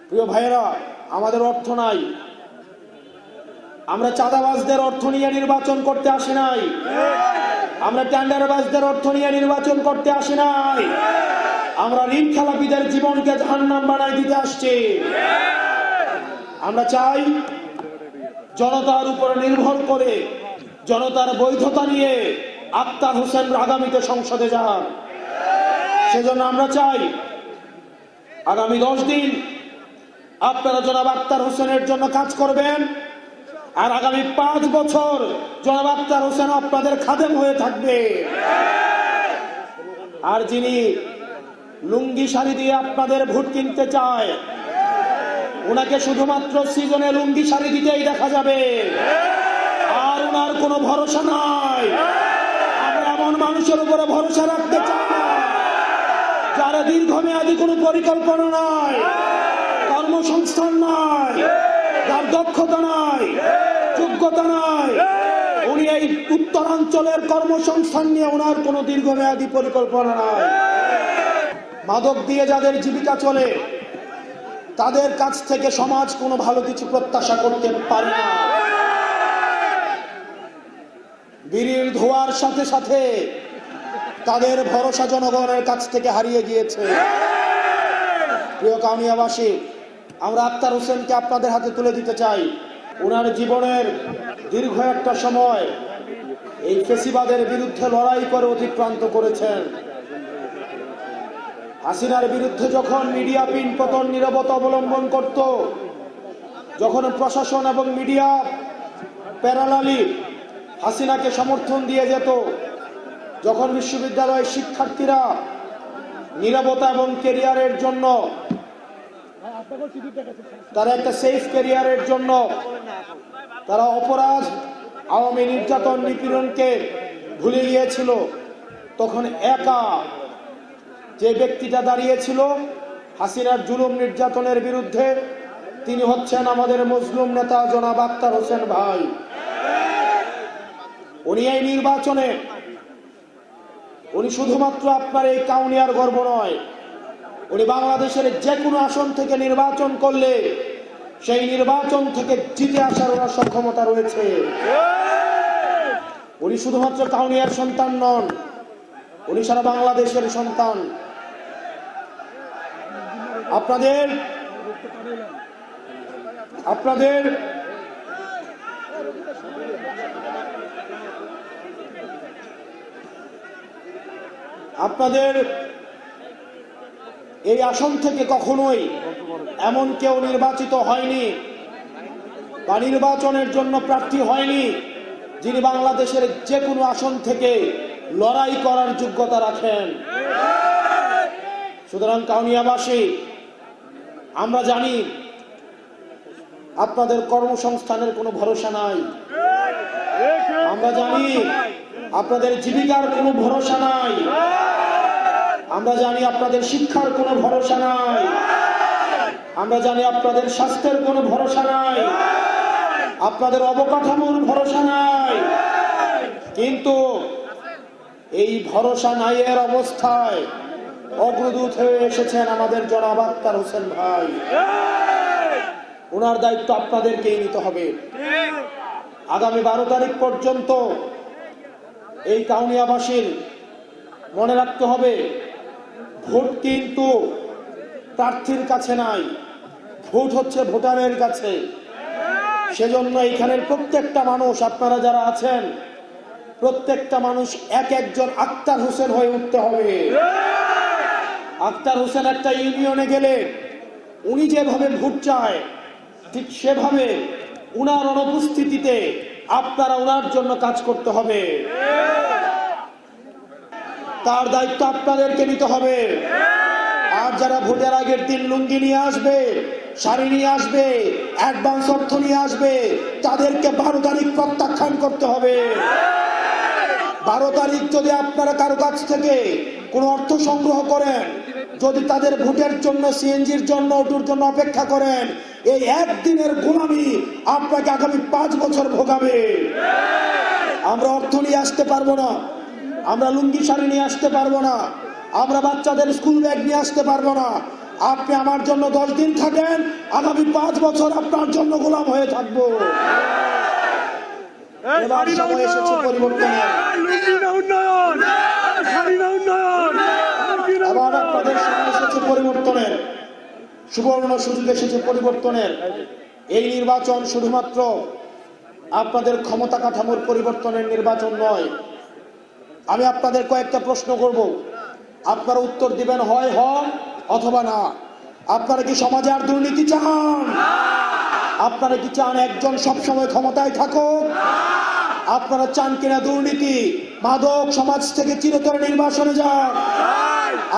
প্রিয় ভাইয়েরা, আমাদের অর্থ নাই, আমরা চাঁদাবাজদের অর্থ নিয়ে নির্বাচন করতে আসি নাই, আমরা টেন্ডারবাজদের অর্থ নিয়ে নির্বাচন করতে আসি নাই, আমরা ঋণ খেলাপিদের জীবনকে জাহান্নাম বানাই দিতে আসছি। আমরা চাই জনতার উপর নির্ভর করে, জনতার বৈধতা নিয়ে আক্তার হোসেন আগামীতে সংসদে যান। সেজন্য আমরা চাই আগামী 10 দিন আপনারা জনাব আক্তার হোসেনের জন্য কাজ করবেন, আর আগামী 5 বছর জনাব আক্তার হোসেন আপনাদের খাদেম হয়ে থাকবে। আর যিনি লুঙ্গি শাড়ি দিয়ে আপনাদের ভোট কিনতে চায়, ওনাকে শুধুমাত্র সিজনে লুঙ্গি শাড়ি দিতেই দেখা যাবে, আর ওনার কোনো ভরসা নাই। আমরা এমন মানুষের উপরে ভরসা রাখতে চাই না যারা দীর্ঘমেয়াদী কোনো পরিকল্পনা নাই, কর্মসংস্থান নাই, যার দক্ষতা নাই, যোগ্যতা নাই। উনি এই উত্তরাঞ্চলের কর্মসংস্থান নিয়ে ওনার কোনো দীর্ঘমেয়াদী পরিকল্পনা নাই। মাদক দিয়ে যাদের জীবিকা চলে, তাদের কাছ থেকে সমাজ কোনো ভালো কিছু প্রত্যাশা করতে পারে না। বিড়ির ধোয়ার সাথে সাথে তাদের ভরসা জনগণের কাছ থেকে হারিয়ে গিয়েছে। প্রিয় কাউনিয়াবাসী, আমরা আক্তার হোসেনকে আপনাদের হাতে তুলে দিতে চাই। ওনার জীবনের দীর্ঘ একটা সময় এই ফেসিবাদের বিরুদ্ধে লড়াই করে অতিক্রান্ত করেছেন। হাসিনার বিরুদ্ধে যখন মিডিয়া পিন পতন নীরবতা অবলম্বন করত, যখন প্রশাসন এবং মিডিয়া প্যারালালি হাসিনাকে সমর্থন দিয়ে যেত, যখন বিশ্ববিদ্যালয়ের শিক্ষার্থীরা নীরবতা এবং ক্যারিয়ারের জন্য, তারা একটা সেফ ক্যারিয়ারের জন্য তারা অপরাধ, আওয়ামী নির্যাতন নিপীড়নকে ভুলে গিয়েছিল, তখন একা যে ব্যক্তিটা দাঁড়িয়েছিল হাসিনার জুলুম নির্যাতনের বিরুদ্ধে, তিনি হচ্ছেন আমাদের মজলুম নেতা জনাব আক্তার হোসেন ভাই। উনি এই নির্বাচনে, উনি শুধুমাত্র আপনার এই কাউনিয়ার গর্ব নয়, উনি বাংলাদেশের যে কোনো আসন থেকে নির্বাচন করলে সেই নির্বাচন থেকে জিতে আসার ওনার সক্ষমতা রয়েছে। উনি শুধুমাত্র কাউনিয়ার সন্তান নন, উনি সারা বাংলাদেশের সন্তান। আপনাদের আপনাদের আপনাদের এই আসন থেকে কখনোই এমন কেউ নির্বাচিত হয়নি বা নির্বাচনের জন্য প্রার্থী হয়নি যিনি বাংলাদেশের যে কোনো আসন থেকে লড়াই করার যোগ্যতা রাখেন। সুতরাং কাউনিয়াবাসী, আমরা জানি আপনাদের কর্মসংস্থানের কোনো ভরসা নাই, আমরা জানি আপনাদের জীবিকার কোনো ভরসা নাই, আমরা জানি আপনাদের শিক্ষার কোনো ভরসা নাই, আমরা জানি আপনাদের স্বাস্থ্যের কোনো ভরসা নাই, আপনাদের অবকাঠামোর ভরসা নাই। কিন্তু এই ভরসা নাই এর অবস্থায় অগ্রদূত হয়ে এসেছেন আমাদের জনাব আক্তার হোসেন ভাই। ওনার দায়িত্ব আপনাদেরকেই নিতে হবে। আগামী 12 তারিখ পর্যন্ত এই কাউনিয়াবাসীর মনে রাখতে হবে, ভোট কিন্তু প্রার্থীর কাছে নাই, ভোট হচ্ছে ভোটারের কাছে। সেজন্য এখানের প্রত্যেকটা মানুষ, আপনারা যারা আছেন, প্রত্যেকটা মানুষ এক একজন আক্তার হোসেন হয়ে উঠতে হবে। আক্তার হোসেন একটা ইউনিয়নে গেলে উনি যেভাবে ভোট চায়, ঠিক সেভাবে উনার অনুপস্থিতিতে আপনারা উনার জন্য কাজ করতে হবে। তার দায়িত্ব আপনাদেরকে নিতে হবে। আর যারা ভোটের আগের দিন লুঙ্গি নিয়ে আসবে, শাড়ি নিয়ে আসবে, অ্যাডভান্স অর্থ নিয়ে আসবে, তাদেরকে 12 তারিখ প্রত্যাখ্যান করতে হবে। 12 তারিখ যদি আপনারা কারো কাছ থেকে কোনো অর্থ সংগ্রহ করেন, যদি তাদের ভোটের জন্য, সিএনজির জন্য, অটোর জন্য অপেক্ষা করেন, এই একদিনের গোলামি আপনাকে আগামী 5 বছর ভোগাবে। আমরা অর্থ নিয়ে আসতে পারবো না, আমরা লুঙ্গি শাড়ি নিয়ে আসতে পারবো না, আমরা বাচ্চাদের স্কুল ব্যাগ নিয়ে আসতে পারবো না, আপনি আমার জন্য 10 দিন থাকেন, আগামী 5 বছর আপনার জন্য গোলাম হয়ে থাকবো। এবার সময় এসেছে পরিবর্তনের। এবার আপনাদের সময় এসেছে পরিবর্তনের, সুবর্ণ সুযোগ এসেছে পরিবর্তনের। এই নির্বাচন শুধুমাত্র আপনাদের ক্ষমতা কাঠামোর পরিবর্তনের নির্বাচন নয়। আমি আপনাদের কয়েকটা প্রশ্ন করব, আপনারা উত্তর দিবেন হয় হন অথবা না। আপনারা কি সমাজে আর দুর্নীতি চান? আপনারা কি চান একজন সবসময় ক্ষমতায় থাকুক? আপনারা চান কিনা দুর্নীতি মাদক সমাজ থেকে চিরতরে নির্বাসনে যাক?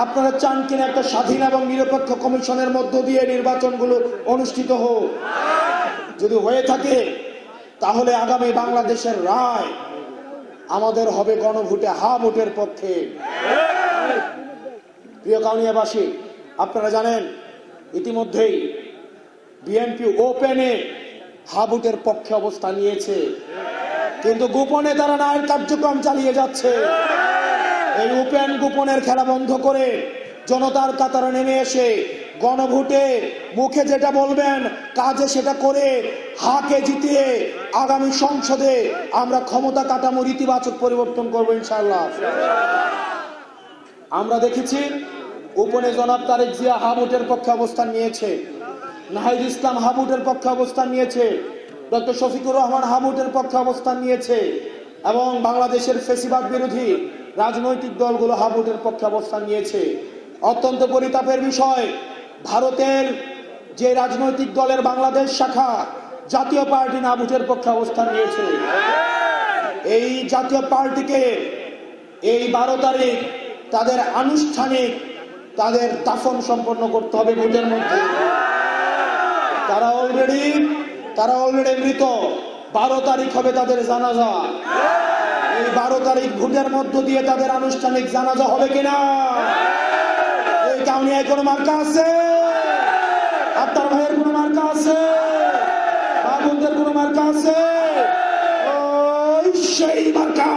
আপনারা চান কিনা একটা স্বাধীন এবং নিরপেক্ষ কমিশনের মধ্য দিয়ে নির্বাচনগুলো অনুষ্ঠিত হোক? যদি হয়ে থাকে তাহলে আগামী বাংলাদেশের রায় আমাদের হবে গণভোটে, হা ভোটের পক্ষে। প্রিয় কাউনিয়াবাসী, আপনারা জানেন ইতিমধ্যেই বিএনপি ওপেনে হা ভোটের পক্ষে অবস্থান নিয়েছে, কিন্তু গোপনে তারা ন্যায়ের কার্যক্রম চালিয়ে যাচ্ছে। এই ওপেন গোপনের খেলা বন্ধ করে জনতার কাতারে নেমে এসে গণভোটে মুখে যেটা বলবেন কাজে সেটা করে হাকে জিতিয়ে আগামী সংসদে আমরা ক্ষমতা কাঠামোর ইতিবাচক পরিবর্তন করবো ইনশাআল্লাহ। আমরা দেখেছি ওপেনে জনাব তারেক জিয়া হা ভোটের পক্ষে অবস্থান নিয়েছে, নাহিদ ইসলাম হা ভোটের পক্ষে অবস্থান নিয়েছে, ডক্টর শফিকুর রহমান হা ভোটের পক্ষে অবস্থান নিয়েছে, এবং বাংলাদেশের ফ্যাসিবাদ বিরোধী রাজনৈতিক দলগুলো হা ভোটের পক্ষে অবস্থান নিয়েছে। অত্যন্ত পরিতাপের বিষয়, ভারতের যে রাজনৈতিক দলের বাংলাদেশ শাখা জাতীয় পার্টি না ভোটের পক্ষে অবস্থান নিয়েছে। এই জাতীয় পার্টিকে এই 12 তারিখ তাদের আনুষ্ঠানিক তাদের দাফন সম্পন্ন করতে হবে ভোটের মধ্যে। তারা অলরেডি মৃত। 12 তারিখ হবে তাদের জানাজা। এই 12 তারিখ ভোটের মধ্য দিয়ে তাদের আনুষ্ঠানিক জানাজা হবে কিনা? এই কাউনিয়ায় কোনো মার্কা আছে? আপনার ভাইয়ের কোনো মার্কা আছে? মা বোনদের কোনো মার্কা আছে? ওই সেই মার্কা।